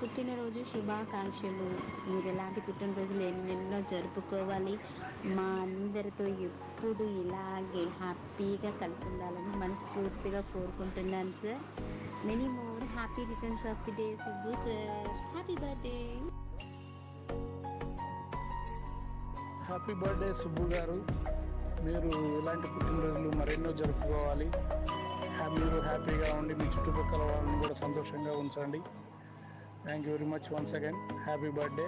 పుట్టినరోజు శుభాకాంక్షలు. మీరు ఎలాంటి పుట్టినరోజులు ఎన్నెన్నో జరుపుకోవాలి. మా అందరితో ఎప్పుడు ఇలాగే హ్యాపీగా కలిసి ఉండాలని మనస్ఫూర్తిగా కోరుకుంటున్నాను sir. Many more happy returns of the day Subbu sir. Happy birthday. Happy birthday Subbu గారు. మీరు ఇలాంటి పుట్టినరోజులు మరెన్నో జరుపుకోవాలి. మీరు హ్యాపీగా ఉండి మీ చుట్టుపక్కల వాళ్ళని కూడా సంతోషంగా ఉంచండి. Thank you very much once again. Happy birthday.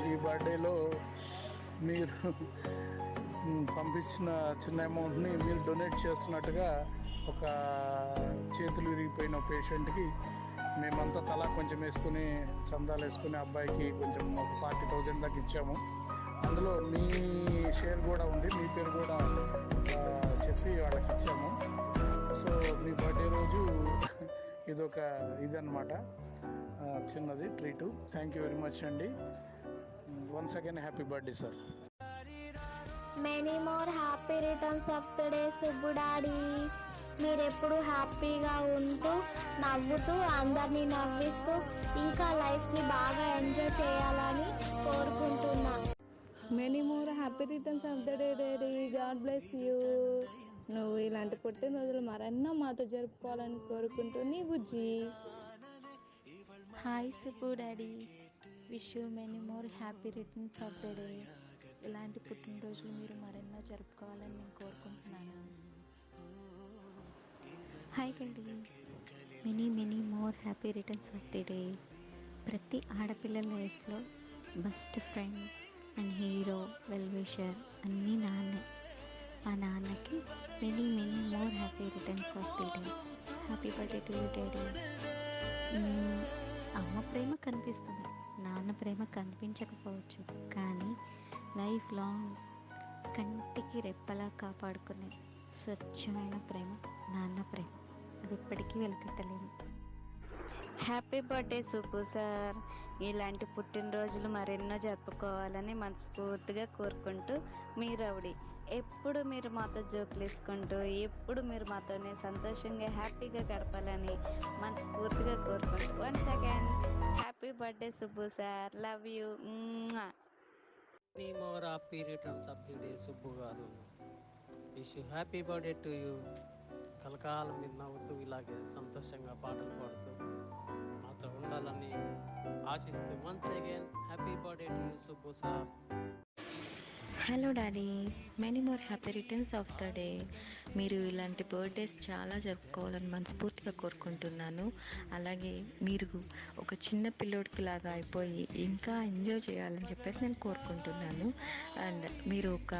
ఈ బర్త్డేలో మీరు పంపించిన చిన్న అమౌంట్ని మీరు డొనేట్ చేస్తున్నట్టుగా ఒక చేతులు విరిగిపోయిన పేషెంట్కి మేమంతా తలా కొంచెం వేసుకుని చందాలు వేసుకుని అబ్బాయికి కొంచెం ఒక 40,000 దాకా ఇచ్చాము. అందులో మీ షేర్ కూడా ఉంది, మీ పేరు కూడా చెప్పి వాళ్ళకి ఇచ్చాము. సో మీ బర్త్డే రోజు ఇదన్నమాట, చిన్నది treat. Thank you very much అండి. Once again happy birthday sir. Many more happy returns of the day Subbu daddy. మీరెప్పుడు హ్యాపీగా ఉంటూ నవ్వుతూ అందరినీ నవ్విస్తూ ఇంకా లైఫ్ని బాగా ఎంజాయ్ చేయాలని కోరుకుంటున్నా. Many more happy returns of the day daddy. God bless you. నువ్వు ఇలాంటి పుట్టినరోజులు మరెన్నో మాతో జరుపుకోవాలని కోరుకుంటూ నీ బుజ్జి. Hi Subbu daddy, wish you many more happy returns of the day. ఇలాంటి పుట్టినరోజులు మీరు మరెన్నో జరుపుకోవాలని నేను కోరుకుంటున్నాను. Hi daddy, many more happy returns of the day. ప్రతి ఆడపిల్లల లైఫ్లో best friend and hero, well wisher అన్నీ నాన్నే. ఆ నాన్నకి many more happy returns of the day. Happy birthday to you daddy. అమ్మ ప్రేమ కనిపిస్తుంది, నాన్న ప్రేమ కనిపించకపోవచ్చు, కానీ లైఫ్ లాంగ్ కంటికి రెప్పలా కాపాడుకునే స్వచ్ఛమైన ప్రేమ నాన్న ప్రేమ. అది ఎప్పటికీ వెలకట్టలేము. Happy birthday Subbu sir. ఇలాంటి పుట్టినరోజులు మరెన్నో జరుపుకోవాలని మనస్ఫూర్తిగా కోరుకుంటూ మీ రౌడీ. ఎప్పుడు మీరు మాతో జోకులు వేసుకుంటూ ఎప్పుడు మీరు మాతోనే సంతోషంగా హ్యాపీగా గడపాలని మనస్ఫూర్తిగా కోరుకుంటూ once again happy birthday Subbu sir. Love you. Many more happy returns of the day Subbu garu. Wish happy birthday to you. కలకాలం మీరు నవ్వుతూ ఇలాగే సంతోషంగా పాటలు పాడుతూ మాతో ఉండాలని ఆశిస్తూ once again happy birthday to you Subbu sir. Hello daddy, many more happy returns of the day. మీరు ఇలాంటి బర్త్డేస్ చాలా జరుపుకోవాలని మనస్ఫూర్తిగా కోరుకుంటున్నాను. అలాగే మీరు ఒక చిన్న పిల్లోడికి లాగా అయిపోయి ఇంకా ఎంజాయ్ చేయాలని చెప్పేసి నేను కోరుకుంటున్నాను. అండ్ మీరు ఒక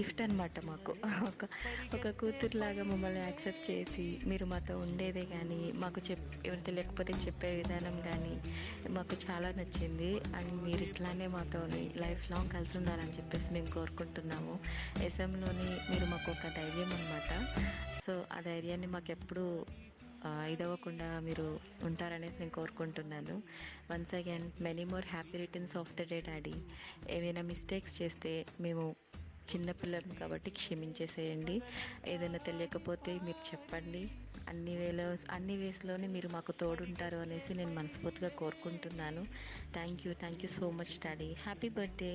గిఫ్ట్ అనమాట మాకు. ఒక కూతురులాగా మమ్మల్ని యాక్సెప్ట్ చేసి మీరు మాతో ఉండేదే కానీ మాకు ఎవరు తెలియకపోతే చెప్పే విధానం కానీ మాకు చాలా నచ్చింది. అండ్ మీరు ఇట్లానే మాతో లైఫ్ లాంగ్ కలిసి ఉండాలని చెప్పేసి మేము కోరుకుంటున్నాము. ఎస్ఎంలోని మీరు మాకు ఒక ధైర్యం అన్నమాట. సో ఆ ధైర్యాన్ని మాకు ఎప్పుడు ఇదవ్వకుండా మీరు ఉంటారనేసి నేను కోరుకుంటున్నాను. Once again many more happy returns of the day daddy. ఏమైనా మిస్టేక్స్ చేస్తే మేము చిన్నపిల్లలు కాబట్టి క్షమించేసేయండి. ఏదైనా తెలియకపోతే మీరు చెప్పండి. అన్ని వేస్లోనే మీరు మాకు తోడుంటారు అనేసి నేను మనస్ఫూర్తిగా కోరుకుంటున్నాను. Thank you so much daddy. Happy birthday.